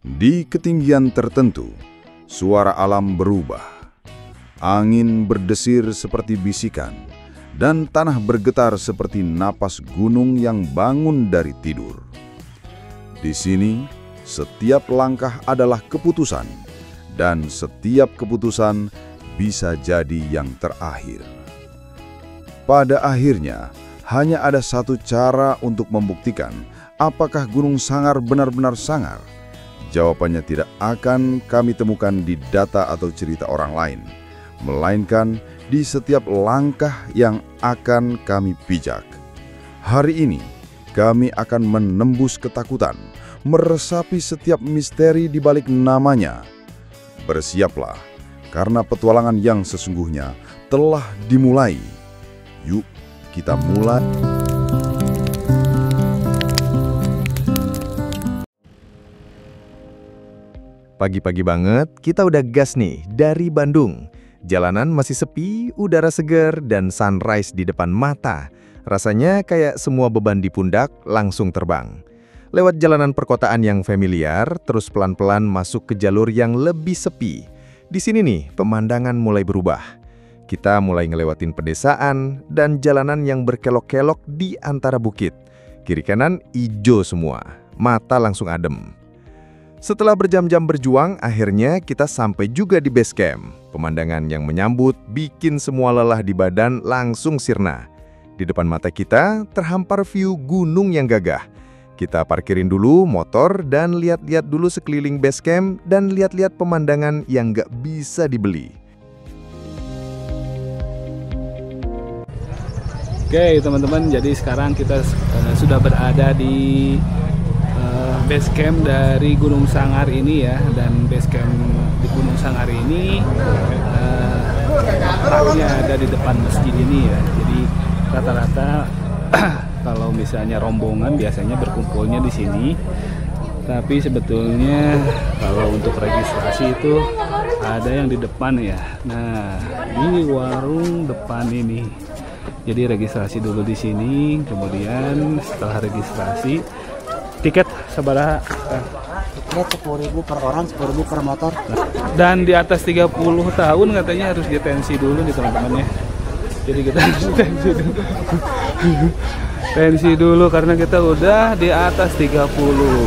Di ketinggian tertentu, suara alam berubah. Angin berdesir seperti bisikan, dan tanah bergetar seperti napas gunung yang bangun dari tidur. Di sini, setiap langkah adalah keputusan, dan setiap keputusan bisa jadi yang terakhir. Pada akhirnya, hanya ada satu cara untuk membuktikan apakah Gunung Sangar benar-benar sangar. Jawabannya tidak akan kami temukan di data atau cerita orang lain, melainkan di setiap langkah yang akan kami pijak. Hari ini, kami akan menembus ketakutan, meresapi setiap misteri di balik namanya. Bersiaplah, karena petualangan yang sesungguhnya telah dimulai. Yuk, kita mulai. Pagi-pagi banget, kita udah gas nih dari Bandung. Jalanan masih sepi, udara segar, dan sunrise di depan mata. Rasanya kayak semua beban di pundak langsung terbang. Lewat jalanan perkotaan yang familiar, terus pelan-pelan masuk ke jalur yang lebih sepi. Di sini nih, pemandangan mulai berubah. Kita mulai ngelewatin pedesaan dan jalanan yang berkelok-kelok di antara bukit. Kiri kanan hijau semua, mata langsung adem. Setelah berjam-jam berjuang, akhirnya kita sampai juga di base camp. Pemandangan yang menyambut bikin semua lelah di badan langsung sirna. Di depan mata kita terhampar view gunung yang gagah. Kita parkirin dulu motor dan lihat-lihat dulu sekeliling base camp dan lihat-lihat pemandangan yang gak bisa dibeli. Oke teman-teman, jadi sekarang kita sudah berada di base camp dari Gunung Sangar ini ya, dan base camp di Gunung Sangar ini letaknya ada di depan masjid ini ya. Jadi rata-rata kalau misalnya rombongan biasanya berkumpulnya di sini, tapi sebetulnya kalau untuk registrasi itu ada yang di depan ya. Nah, di warung depan ini. Jadi registrasi dulu di sini, kemudian setelah registrasi tiket sabaraha? Tiket 10.000 per orang, 10.000 per motor. Dan di atas 30 tahun katanya harus ditensi dulu nih teman-teman ya. Jadi kita harus tensi dulu. Tensi dulu karena kita udah di atas 30.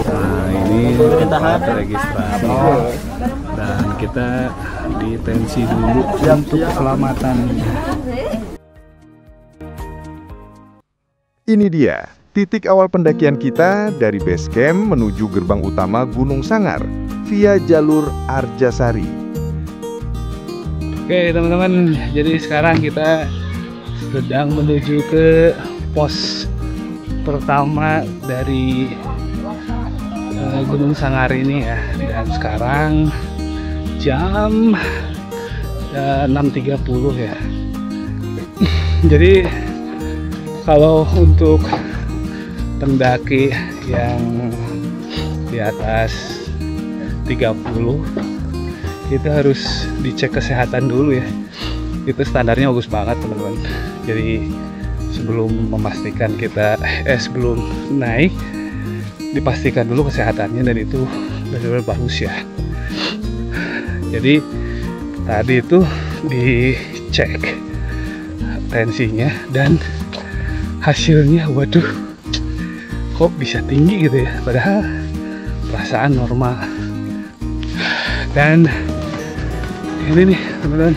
Nah, ini tempat registrasi. Dan kita ditensi dulu untuk keselamatan. Ini dia, titik awal pendakian kita dari base camp menuju gerbang utama Gunung Sangar via jalur Arjasari. Oke teman-teman, jadi sekarang kita sedang menuju ke pos pertama dari Gunung Sangar ini ya. Dan sekarang jam 6.30 ya. Jadi kalau untuk pendaki yang di atas 30 kita harus dicek kesehatan dulu ya. Itu standarnya bagus banget teman-teman. Jadi sebelum memastikan kita sebelum naik dipastikan dulu kesehatannya, dan itu benar-benar bagus ya. Jadi tadi itu dicek tensinya dan hasilnya waduh, kok bisa tinggi gitu ya, padahal perasaan normal. Dan ini nih teman-teman,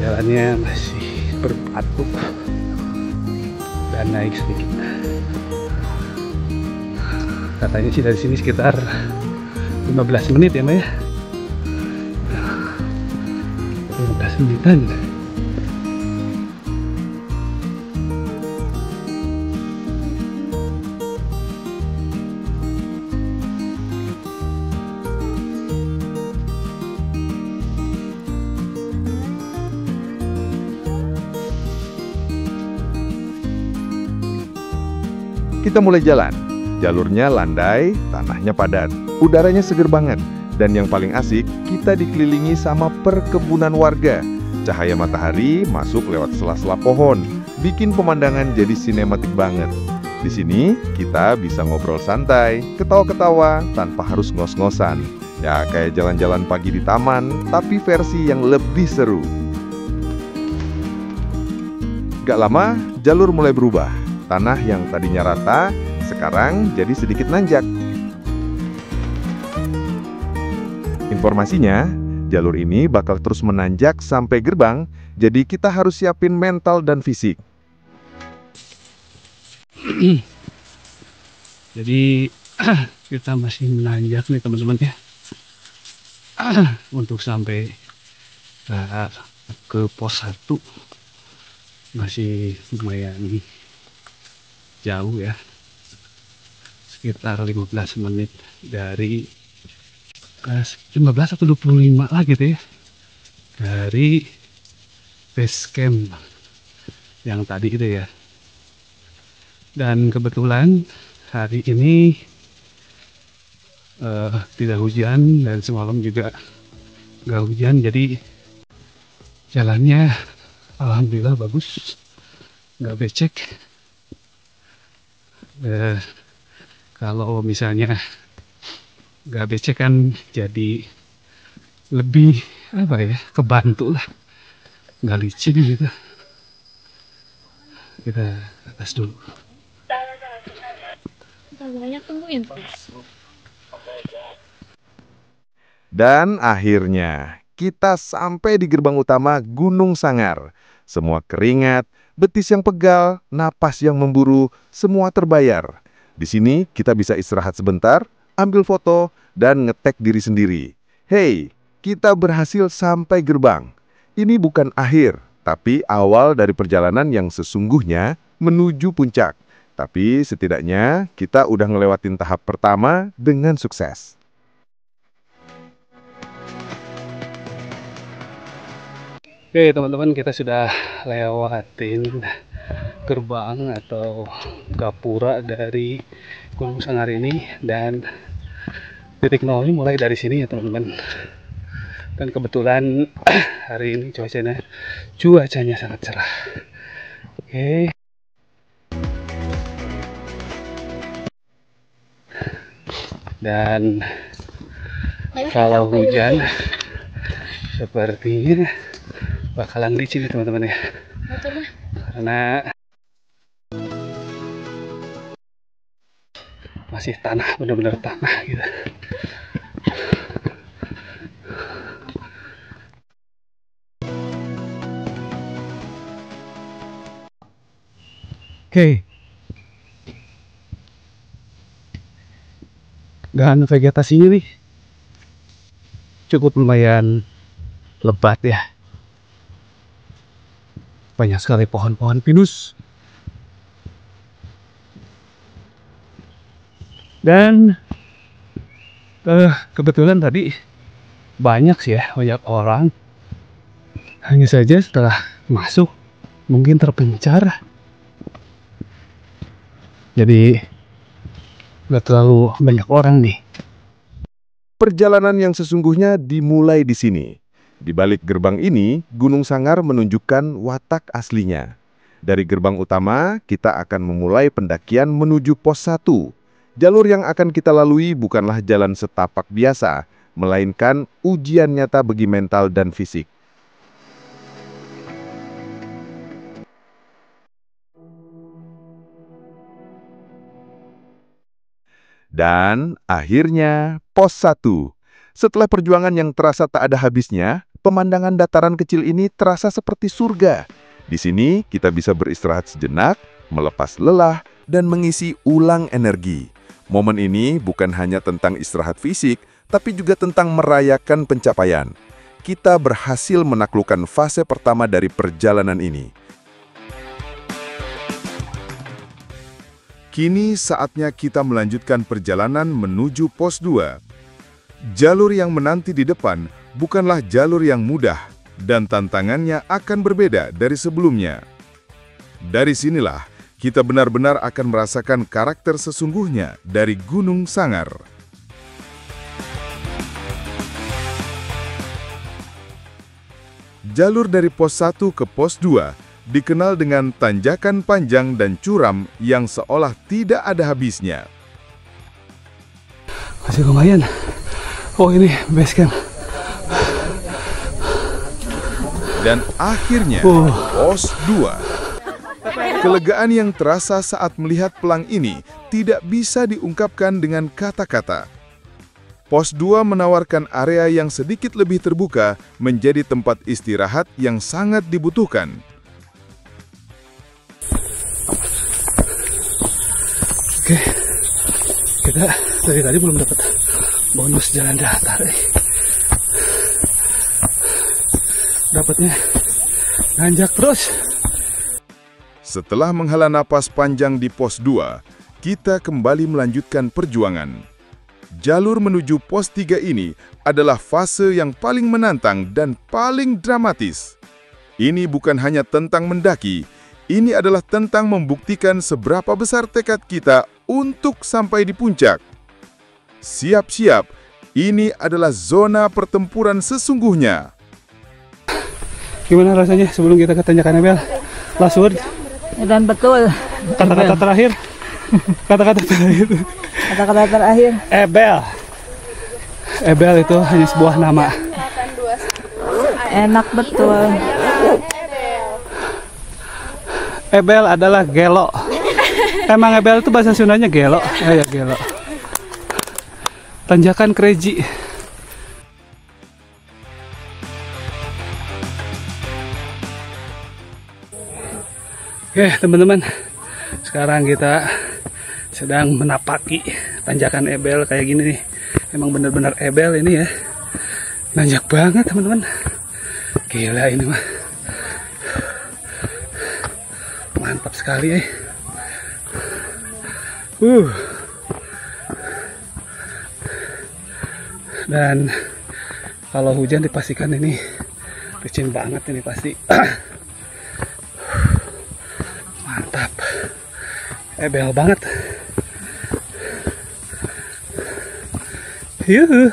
jalannya masih berbatu dan naik sedikit. Katanya sih dari sini sekitar 15 menit ya Mbak ya, 15 menitan. Kita mulai jalan. Jalurnya landai, tanahnya padat, udaranya seger banget. Dan yang paling asik, kita dikelilingi sama perkebunan warga. Cahaya matahari masuk lewat sela-sela pohon, bikin pemandangan jadi sinematik banget. Di sini kita bisa ngobrol santai, ketawa-ketawa tanpa harus ngos-ngosan. Ya kayak jalan-jalan pagi di taman, tapi versi yang lebih seru. Gak lama, jalur mulai berubah. Tanah yang tadinya rata, sekarang jadi sedikit nanjak. Informasinya, jalur ini bakal terus menanjak sampai gerbang, jadi kita harus siapin mental dan fisik. Jadi kita masih menanjak nih teman-teman ya. Untuk sampai ke pos 1 masih lumayan jauh ya, sekitar 15 menit dari 15 atau 25 lah gitu ya, dari base camp yang tadi itu ya. Dan kebetulan hari ini tidak hujan dan semalam juga nggak hujan, jadi jalannya alhamdulillah bagus, nggak becek. Kalau misalnya nggak becek kan jadi lebih apa ya, kebantu lah, nggak licin gitu. Kita atas dulu. Banyak tungguin terus. Dan akhirnya, kita sampai di gerbang utama Gunung Sangar. Semua keringat, betis yang pegal, napas yang memburu, semua terbayar. Di sini kita bisa istirahat sebentar, ambil foto, dan ngetek diri sendiri. Hey, kita berhasil sampai gerbang. Ini bukan akhir, tapi awal dari perjalanan yang sesungguhnya menuju puncak. Tapi setidaknya kita udah ngelewatin tahap pertama dengan sukses. Oke teman-teman, kita sudah lewatin gerbang atau gapura dari Gunung Sangar ini, dan titik nol ini mulai dari sini ya teman-teman. Dan kebetulan hari ini cuacanya sangat cerah. Oke. Dan kalau hujan sepertinya bakalan licin ya teman-teman ya, karena masih tanah, benar-benar tanah gitu. Oke. Dan vegetasinya nih cukup lumayan lebat ya. Banyak sekali pohon-pohon pinus. Dan kebetulan tadi banyak sih ya, banyak orang. Hanya saja setelah masuk mungkin terpencar. Jadi nggak terlalu banyak orang nih. Perjalanan yang sesungguhnya dimulai di sini. Di balik gerbang ini, Gunung Sangar menunjukkan watak aslinya. Dari gerbang utama, kita akan memulai pendakian menuju pos 1. Jalur yang akan kita lalui bukanlah jalan setapak biasa, melainkan ujian nyata bagi mental dan fisik. Dan akhirnya pos 1. Setelah perjuangan yang terasa tak ada habisnya, pemandangan dataran kecil ini terasa seperti surga. Di sini kita bisa beristirahat sejenak, melepas lelah, dan mengisi ulang energi. Momen ini bukan hanya tentang istirahat fisik, tapi juga tentang merayakan pencapaian. Kita berhasil menaklukkan fase pertama dari perjalanan ini. Kini saatnya kita melanjutkan perjalanan menuju pos 2. Jalur yang menanti di depan bukanlah jalur yang mudah dan tantangannya akan berbeda dari sebelumnya. Dari sinilah kita benar-benar akan merasakan karakter sesungguhnya dari Gunung Sangar. Jalur dari pos 1 ke pos 2 dikenal dengan tanjakan panjang dan curam yang seolah tidak ada habisnya. Masih lumayan. Oh, ini base camp. Dan akhirnya, pos 2. Kelegaan yang terasa saat melihat pelang ini tidak bisa diungkapkan dengan kata-kata. Pos 2 menawarkan area yang sedikit lebih terbuka menjadi tempat istirahat yang sangat dibutuhkan. Oke, kita dari tadi belum dapat bonus jalan datar. Dapatnya nanjak terus. Setelah menghela napas panjang di pos 2, kita kembali melanjutkan perjuangan. Jalur menuju pos 3 ini adalah fase yang paling menantang dan paling dramatis. Ini bukan hanya tentang mendaki, ini adalah tentang membuktikan seberapa besar tekad kita untuk sampai di puncak. Siap-siap, ini adalah zona pertempuran sesungguhnya. Gimana rasanya sebelum kita ke tanjakan Ebel? Last word. Dan betul. Kata-kata terakhir. Kata-kata terakhir. Kata-kata terakhir. Ebel. Ebel itu hanya sebuah nama. Enak betul. Ebel adalah gelo. Emang Ebel itu bahasa Sundanya gelo. Ya gelo. Tanjakan Kreji. Oke teman-teman, sekarang kita sedang menapaki tanjakan Ebel kayak gini nih. Emang bener-bener Ebel ini ya. Nanjak banget teman-teman. Gila ini mah. Mantap sekali ya. Dan kalau hujan dipastikan ini licin banget ini pasti. Mantap. Ebel banget. Yuhu.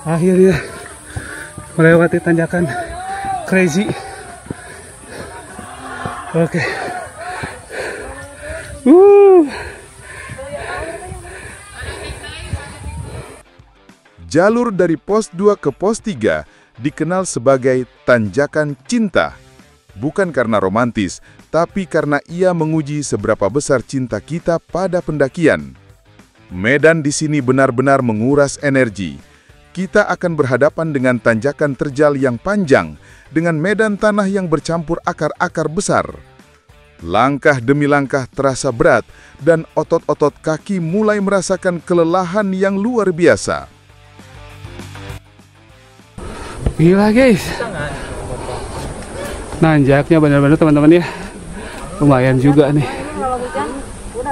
Akhirnya melewati tanjakan Crazy. Oke. Jalur dari pos 2 ke pos 3 dikenal sebagai tanjakan cinta. Bukan karena romantis, tapi karena ia menguji seberapa besar cinta kita pada pendakian. Medan di sini benar-benar menguras energi. Kita akan berhadapan dengan tanjakan terjal yang panjang, dengan medan tanah yang bercampur akar-akar besar. Langkah demi langkah terasa berat, dan otot-otot kaki mulai merasakan kelelahan yang luar biasa. Gila guys. Nanjaknya benar-benar teman-teman ya. Lumayan juga nih.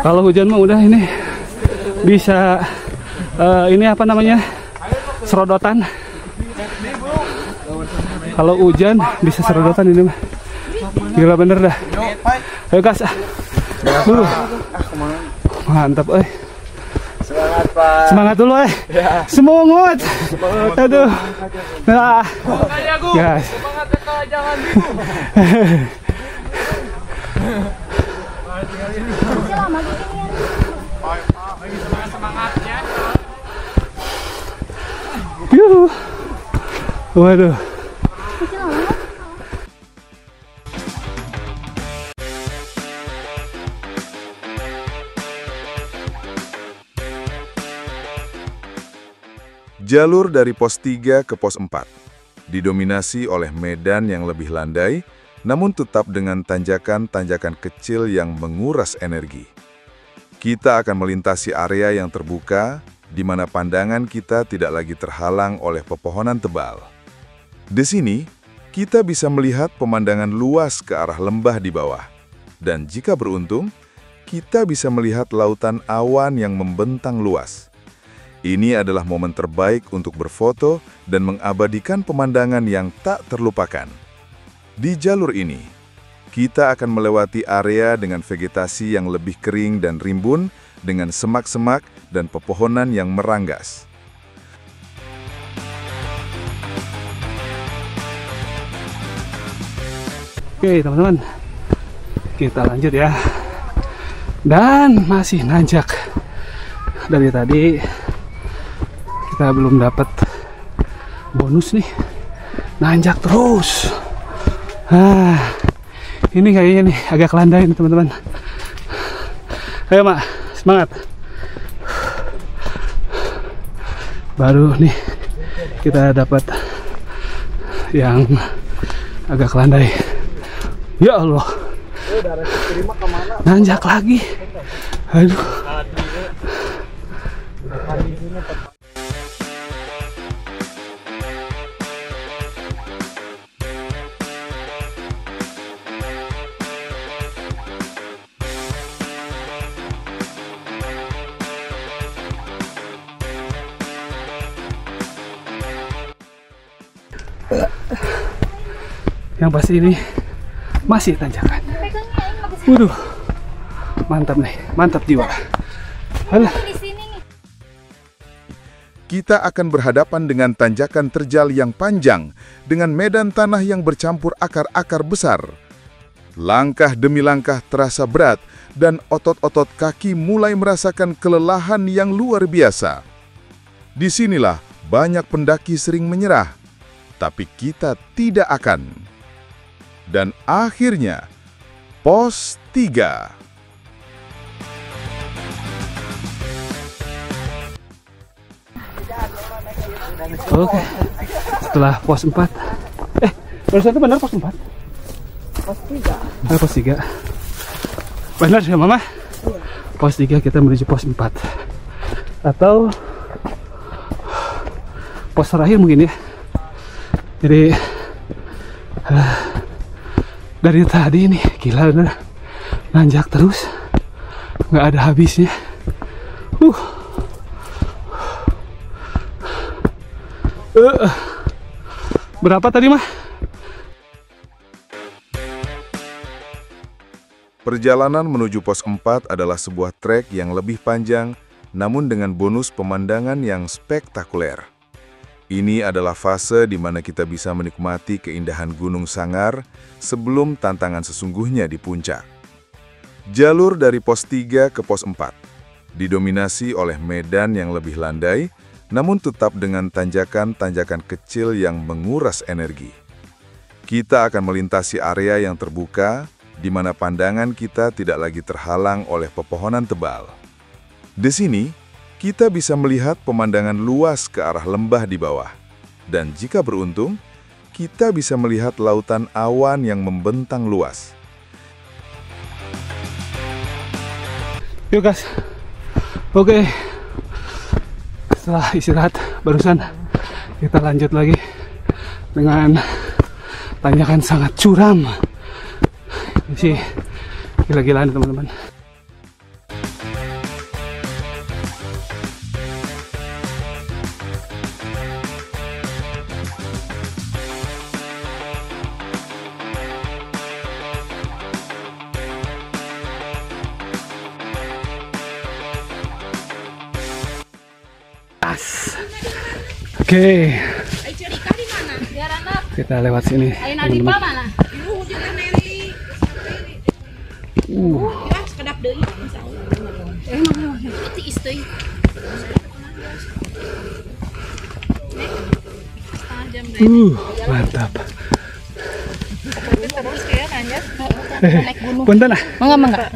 Kalau hujan mah udah ini bisa ini apa namanya? Serodotan. Kalau hujan bisa serodotan ini mah. Gila bener dah. Ayo gas. Mantap euy. Semangat Pak. Semangat dulu Semangat. Aduh. Nah. Guys. Semangat kalau jangan bingung. Semangatnya. Yuhu. Waduh. Jalur dari pos 3 ke pos 4 didominasi oleh medan yang lebih landai, namun tetap dengan tanjakan-tanjakan kecil yang menguras energi. Kita akan melintasi area yang terbuka, di mana pandangan kita tidak lagi terhalang oleh pepohonan tebal. Di sini, kita bisa melihat pemandangan luas ke arah lembah di bawah. Dan jika beruntung, kita bisa melihat lautan awan yang membentang luas. Ini adalah momen terbaik untuk berfoto dan mengabadikan pemandangan yang tak terlupakan. Di jalur ini, kita akan melewati area dengan vegetasi yang lebih kering dan rimbun, dengan semak-semak dan pepohonan yang meranggas. Oke teman-teman, kita lanjut ya. Dan masih nanjak. Dari tadi kita belum dapat bonus nih, nanjak terus. Ini kayaknya nih agak landai nih teman-teman. Ayo Mak, semangat. Baru nih kita dapat yang agak landai. Ya Allah, nanjak lagi. Aduh. Yang pasti ini masih tanjakan. Waduh, mantap nih, mantap jiwa. Alah. Kita akan berhadapan dengan tanjakan terjal yang panjang dengan medan tanah yang bercampur akar-akar besar. Langkah demi langkah terasa berat dan otot-otot kaki mulai merasakan kelelahan yang luar biasa. Disinilah banyak pendaki sering menyerah, tapi kita tidak akan. Dan akhirnya, pos 3. Oke, setelah pos 4. Barusan itu benar pos 4? Pos 3. Pos 3. Benar ya Mama? Pos 3 kita menuju pos 4. Atau pos terakhir mungkin ya. Jadi dari tadi nih gila bener, nanjak terus, nggak ada habisnya. Berapa tadi mah? Perjalanan menuju pos 4 adalah sebuah trek yang lebih panjang, namun dengan bonus pemandangan yang spektakuler. Ini adalah fase di mana kita bisa menikmati keindahan Gunung Sangar sebelum tantangan sesungguhnya di puncak. Jalur dari pos 3 ke pos 4 didominasi oleh medan yang lebih landai, namun tetap dengan tanjakan-tanjakan kecil yang menguras energi. Kita akan melintasi area yang terbuka, di mana pandangan kita tidak lagi terhalang oleh pepohonan tebal. Di sini, kita bisa melihat pemandangan luas ke arah lembah di bawah. Dan jika beruntung, kita bisa melihat lautan awan yang membentang luas. Yuk guys, oke. Setelah istirahat barusan, kita lanjut lagi dengan tanjakan sangat curam. Ini sih gila-gilaan teman-teman. Oke, kita lewat sini teman-teman. Mantap. Punten ah. Mangga.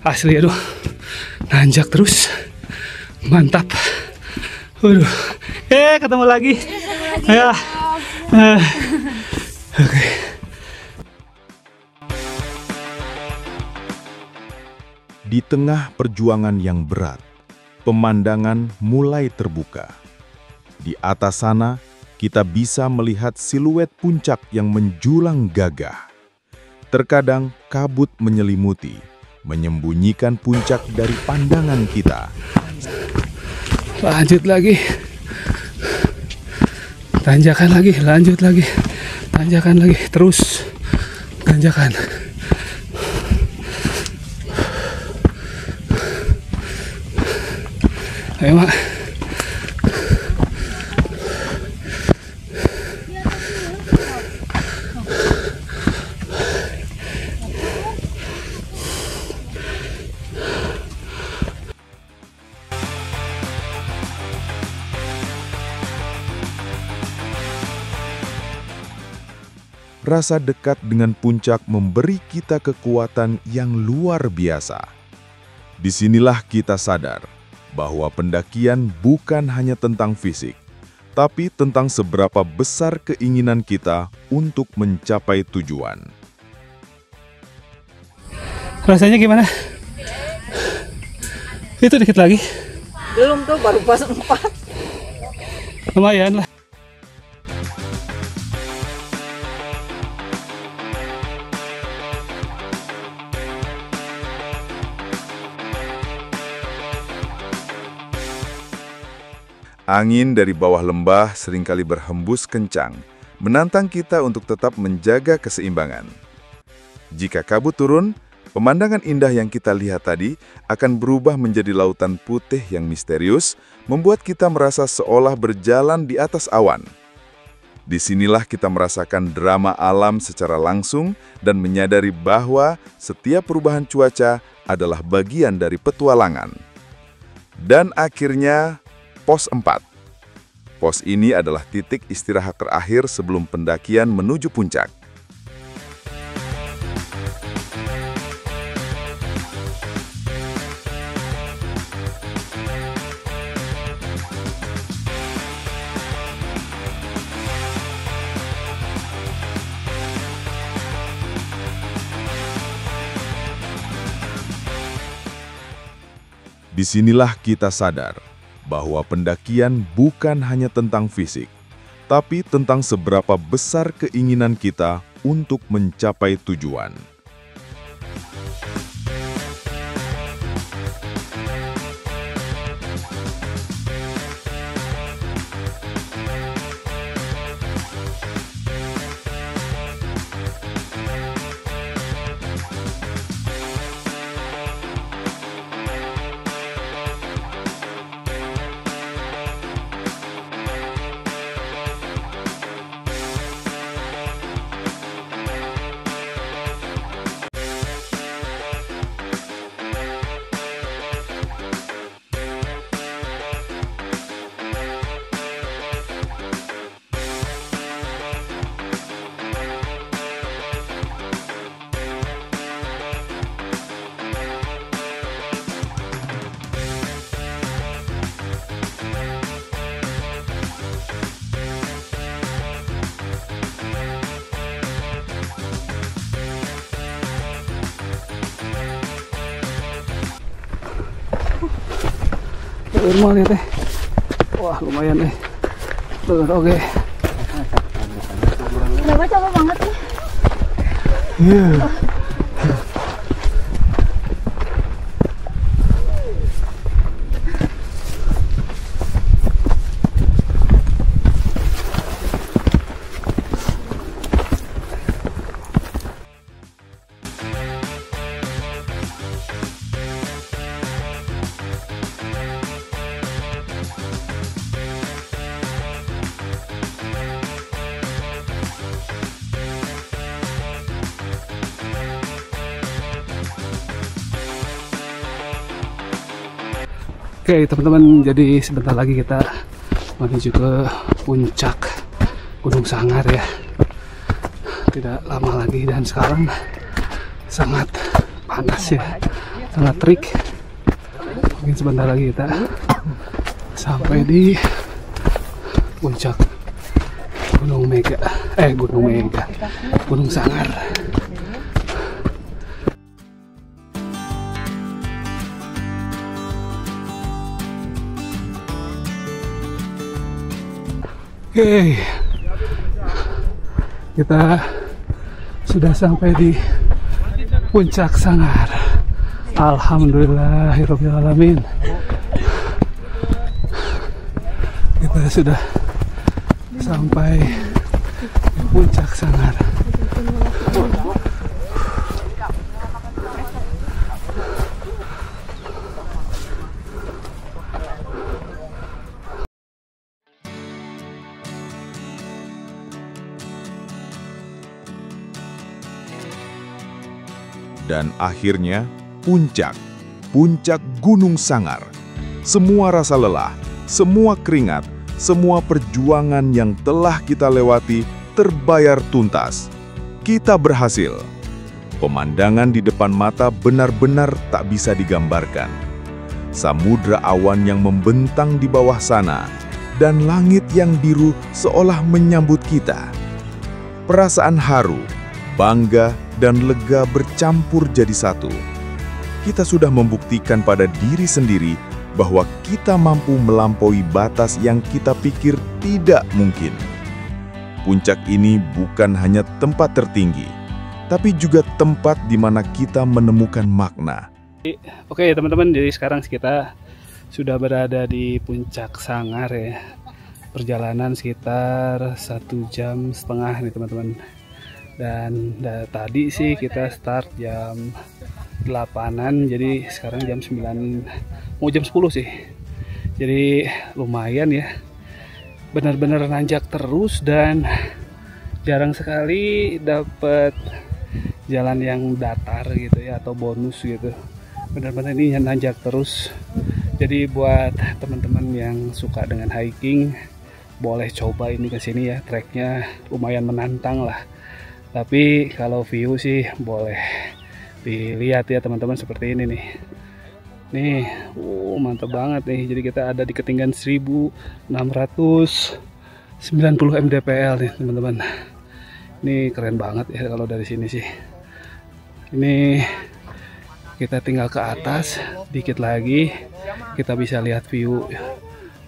Asli, aduh, nanjak terus, mantap. Waduh, ketemu lagi. Ya, oke. Di tengah perjuangan yang berat, pemandangan mulai terbuka. Di atas sana, kita bisa melihat siluet puncak yang menjulang gagah. Terkadang kabut menyelimuti, menyembunyikan puncak dari pandangan kita. Lanjut lagi. Tanjakan lagi, lanjut lagi. Tanjakan lagi, terus. Tanjakan. Ayo, Mak. Rasa dekat dengan puncak memberi kita kekuatan yang luar biasa. Disinilah kita sadar bahwa pendakian bukan hanya tentang fisik, tapi tentang seberapa besar keinginan kita untuk mencapai tujuan. Rasanya gimana? Itu dikit lagi. Belum tuh, baru pas 4. Lumayan lah. Angin dari bawah lembah seringkali berhembus kencang, menantang kita untuk tetap menjaga keseimbangan. Jika kabut turun, pemandangan indah yang kita lihat tadi akan berubah menjadi lautan putih yang misterius, membuat kita merasa seolah berjalan di atas awan. Disinilah kita merasakan drama alam secara langsung dan menyadari bahwa setiap perubahan cuaca adalah bagian dari petualangan. Dan akhirnya, Pos 4. Pos ini adalah titik istirahat terakhir sebelum pendakian menuju puncak. Disinilah kita sadar bahwa pendakian bukan hanya tentang fisik, tapi tentang seberapa besar keinginan kita untuk mencapai tujuan. Normal ya teh. Wah, lumayan nih. Oke. Kenapa capek banget nih? Oke teman-teman, jadi sebentar lagi kita menuju ke puncak Gunung Sanggar ya. Tidak lama lagi dan sekarang sangat panas ya. sangat trik. Mungkin sebentar lagi kita sampai di puncak Gunung Sangar. Oke, kita sudah sampai di puncak Sangar. Alhamdulillahirrahmanirrahim. Kita sudah sampai di puncak Sangar. Dan akhirnya, puncak Gunung Sangar. Semua rasa lelah, semua keringat, semua perjuangan yang telah kita lewati terbayar tuntas. Kita berhasil. Pemandangan di depan mata benar-benar tak bisa digambarkan. Samudra awan yang membentang di bawah sana, dan langit yang biru seolah menyambut kita. Perasaan haru, bangga, dan lega bercampur jadi satu. Kita sudah membuktikan pada diri sendiri bahwa kita mampu melampaui batas yang kita pikir tidak mungkin. Puncak ini bukan hanya tempat tertinggi, tapi juga tempat di mana kita menemukan makna. Oke teman-teman, jadi sekarang kita sudah berada di puncak Sangar ya. Perjalanan sekitar 1,5 jam nih teman-teman. Dan tadi sih kita start jam 8-an, jadi sekarang jam 9, mau jam 10 sih. Jadi lumayan ya, benar-benar nanjak terus dan jarang sekali dapat jalan yang datar gitu ya, atau bonus gitu. Benar-benar ini nanjak terus. Jadi buat teman-teman yang suka dengan hiking, boleh coba ini ke sini ya, treknya lumayan menantang lah. Tapi kalau view sih boleh dilihat ya teman-teman, seperti ini nih. Nih, mantap banget nih. Jadi kita ada di ketinggian 1690 mdpl nih teman-teman. Ini keren banget ya kalau dari sini sih. Ini kita tinggal ke atas dikit lagi, kita bisa lihat view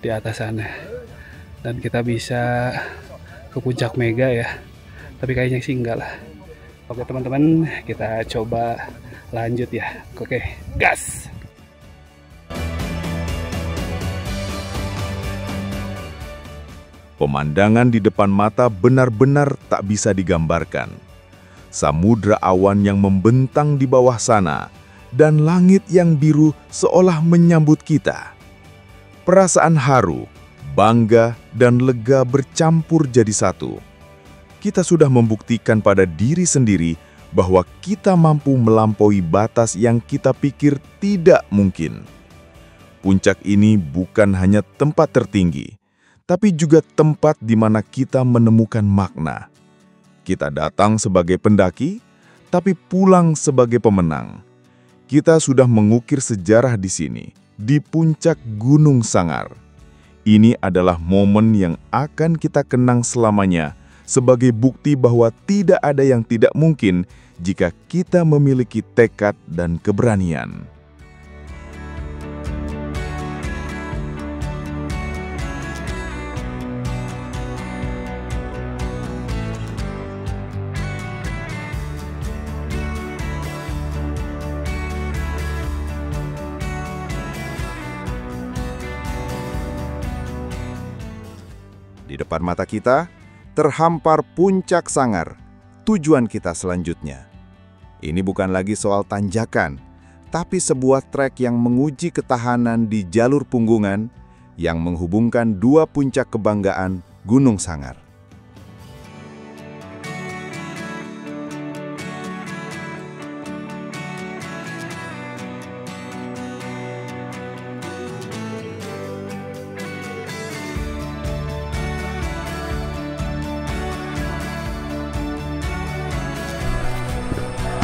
di atas sana. Dan kita bisa ke puncak Mega ya. Tapi kayaknya sih enggak lah. Oke teman-teman, kita coba lanjut ya. Oke, gas! Pemandangan di depan mata benar-benar tak bisa digambarkan. Samudra awan yang membentang di bawah sana, dan langit yang biru seolah menyambut kita. Perasaan haru, bangga, dan lega bercampur jadi satu. Kita sudah membuktikan pada diri sendiri bahwa kita mampu melampaui batas yang kita pikir tidak mungkin. Puncak ini bukan hanya tempat tertinggi, tapi juga tempat di mana kita menemukan makna. Kita datang sebagai pendaki, tapi pulang sebagai pemenang. Kita sudah mengukir sejarah di sini, di puncak Gunung Sangar. Ini adalah momen yang akan kita kenang selamanya, sebagai bukti bahwa tidak ada yang tidak mungkin jika kita memiliki tekad dan keberanian. Di depan mata kita, terhampar puncak Sangar, tujuan kita selanjutnya. Ini bukan lagi soal tanjakan, tapi sebuah trek yang menguji ketahanan di jalur punggungan yang menghubungkan dua puncak kebanggaan Gunung Sangar.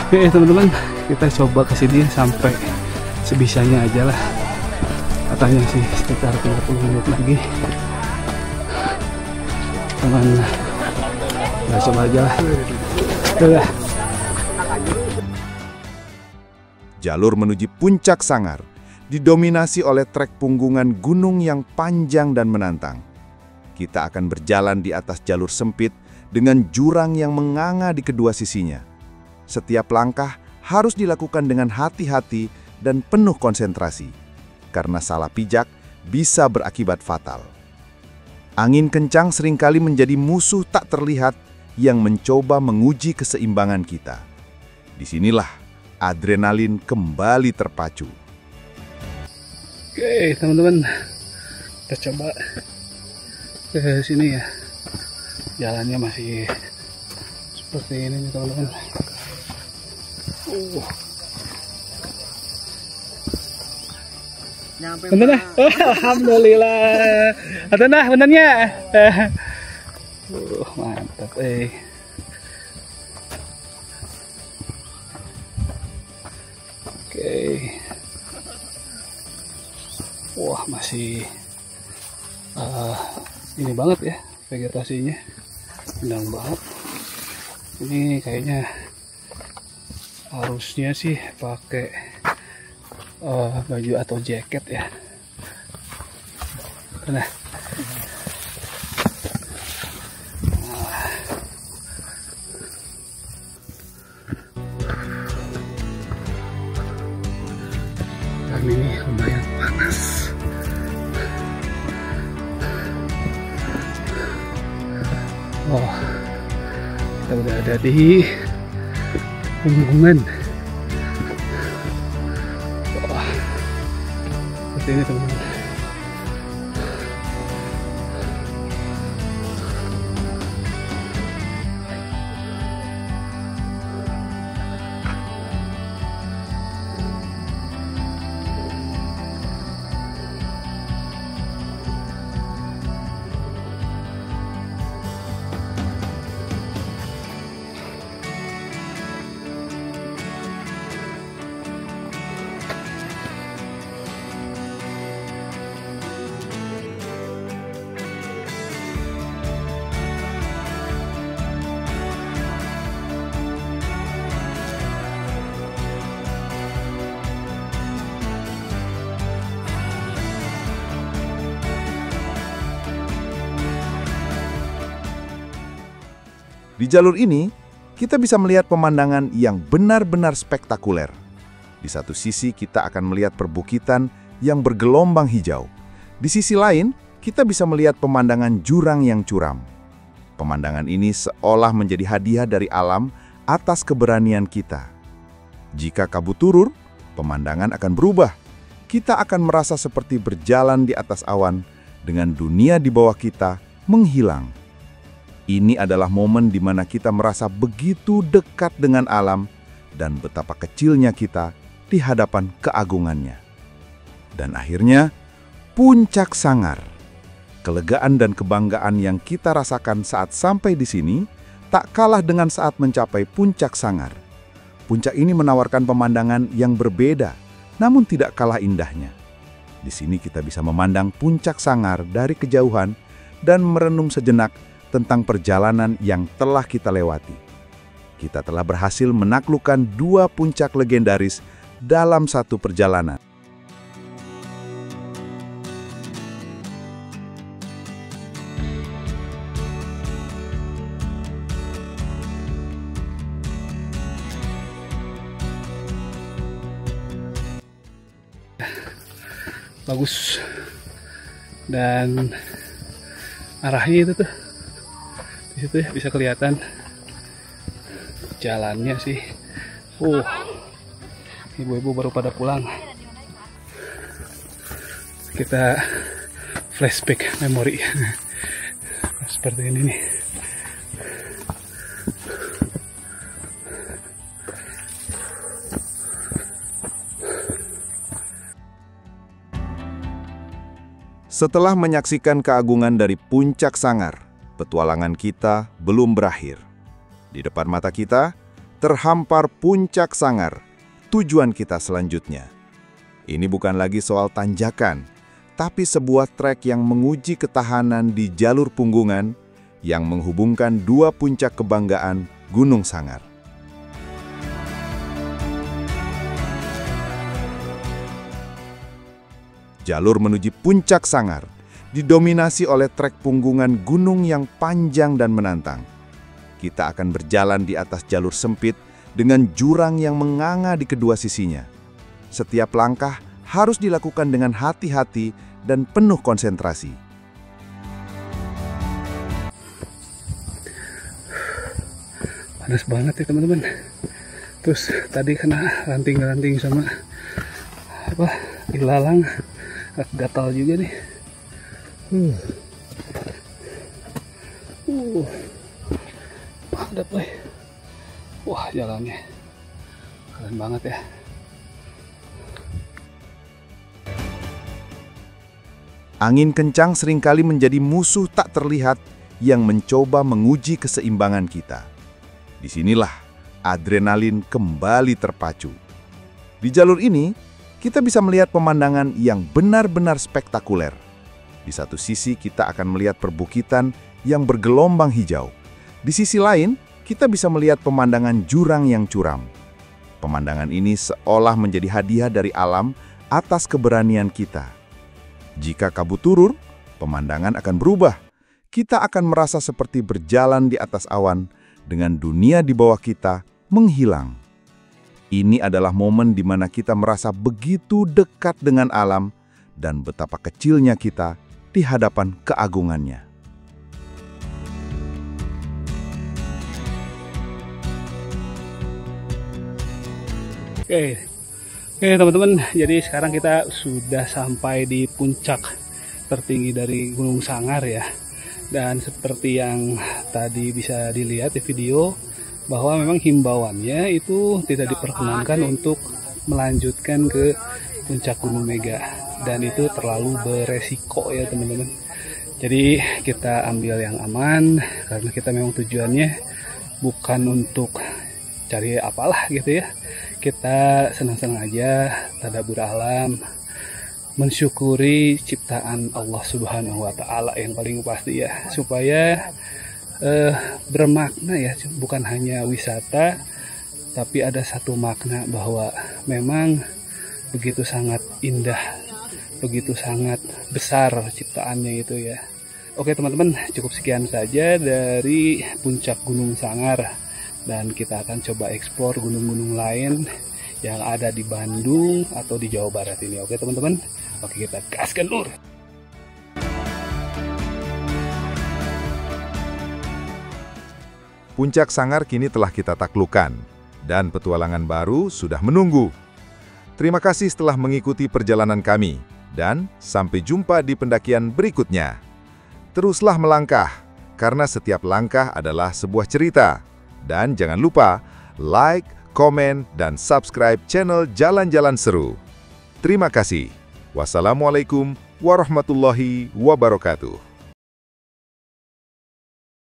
Oke teman-teman, kita coba ke sini sampai sebisanya aja lah. Katanya sih sekitar 30 menit lagi. Cuman ya coba aja lah. Udah. Jalur menuju Puncak Sangar didominasi oleh trek punggungan gunung yang panjang dan menantang. Kita akan berjalan di atas jalur sempit dengan jurang yang menganga di kedua sisinya. Setiap langkah harus dilakukan dengan hati-hati dan penuh konsentrasi, karena salah pijak bisa berakibat fatal. Angin kencang seringkali menjadi musuh tak terlihat yang mencoba menguji keseimbangan kita. Disinilah adrenalin kembali terpacu. Oke teman-teman, kita coba ke sini ya. Jalannya masih seperti ini nih teman-teman. Bener dah. Alhamdulillah. Bener dah benernya. Mantap Oke. Wah, masih ini banget ya vegetasinya. Indah banget. Ini kayaknya harusnya sih pakai baju atau jaket ya. Nah, dan ini lumayan panas. Oh, kita udah ada di punggungan. Wah, seperti ini teman-teman. Di jalur ini, kita bisa melihat pemandangan yang benar-benar spektakuler. Di satu sisi, kita akan melihat perbukitan yang bergelombang hijau. Di sisi lain, kita bisa melihat pemandangan jurang yang curam. Pemandangan ini seolah menjadi hadiah dari alam atas keberanian kita. Jika kabut turun, pemandangan akan berubah. Kita akan merasa seperti berjalan di atas awan dengan dunia di bawah kita menghilang. Ini adalah momen di mana kita merasa begitu dekat dengan alam dan betapa kecilnya kita di hadapan keagungannya. Dan akhirnya, Puncak Sangar. Kelegaan dan kebanggaan yang kita rasakan saat sampai di sini tak kalah dengan saat mencapai Puncak Sangar. Puncak ini menawarkan pemandangan yang berbeda, namun tidak kalah indahnya. Di sini kita bisa memandang Puncak Sangar dari kejauhan dan merenung sejenak tentang perjalanan yang telah kita lewati. Kita telah berhasil menaklukkan 2 puncak legendaris dalam satu perjalanan. Bagus. Dan arahnya itu tuh di situ ya, bisa kelihatan jalannya sih. Ibu-ibu baru pada pulang. Kita flashback memori seperti ini nih. Setelah menyaksikan keagungan dari Puncak Sangar, petualangan kita belum berakhir. Di depan mata kita, terhampar Puncak Sangar, tujuan kita selanjutnya. Ini bukan lagi soal tanjakan, tapi sebuah trek yang menguji ketahanan di jalur punggungan yang menghubungkan dua puncak kebanggaan Gunung Sangar. Jalur menuju puncak Sangar didominasi oleh trek punggungan gunung yang panjang dan menantang. Kita akan berjalan di atas jalur sempit dengan jurang yang menganga di kedua sisinya. Setiap langkah harus dilakukan dengan hati-hati dan penuh konsentrasi. Panas banget ya teman-teman. Terus tadi kena ranting-ranting sama ilalang, gatal juga nih. Padat boy. Wah, jalannya keren banget ya. Angin kencang seringkali menjadi musuh tak terlihat yang mencoba menguji keseimbangan kita. Disinilah adrenalin kembali terpacu. Di jalur ini, kita bisa melihat pemandangan yang benar-benar spektakuler. Di satu sisi, kita akan melihat perbukitan yang bergelombang hijau. Di sisi lain, kita bisa melihat pemandangan jurang yang curam. Pemandangan ini seolah menjadi hadiah dari alam atas keberanian kita. Jika kabut turun, pemandangan akan berubah. Kita akan merasa seperti berjalan di atas awan dengan dunia di bawah kita menghilang. Ini adalah momen di mana kita merasa begitu dekat dengan alam dan betapa kecilnya kita di hadapan keagungannya. Oke teman-teman, jadi sekarang kita sudah sampai di puncak tertinggi dari Gunung Sangar ya. Dan seperti yang tadi bisa dilihat di video, bahwa memang himbauannya itu tidak diperkenankan untuk melanjutkan ke puncak Gunung Mega. Dan itu terlalu beresiko ya teman-teman. Jadi kita ambil yang aman, karena kita memang tujuannya bukan untuk cari apalah gitu ya. Kita senang-senang aja, tadabbur alam, mensyukuri ciptaan Allah Subhanahu wa Ta'ala yang paling pasti ya, supaya bermakna ya, bukan hanya wisata, tapi ada satu makna bahwa memang begitu sangat indah, begitu sangat besar ciptaannya itu ya. Oke teman-teman, cukup sekian saja dari puncak Gunung Sangar. Dan kita akan coba eksplor gunung-gunung lain yang ada di Bandung atau di Jawa Barat ini. Oke teman-teman, oke kita gaskan lur. Puncak Sangar kini telah kita taklukkan, dan petualangan baru sudah menunggu. Terima kasih telah mengikuti perjalanan kami, dan sampai jumpa di pendakian berikutnya. Teruslah melangkah, karena setiap langkah adalah sebuah cerita. Dan jangan lupa like, komen, dan subscribe channel Jalan-Jalan Seru. Terima kasih. Wassalamualaikum warahmatullahi wabarakatuh.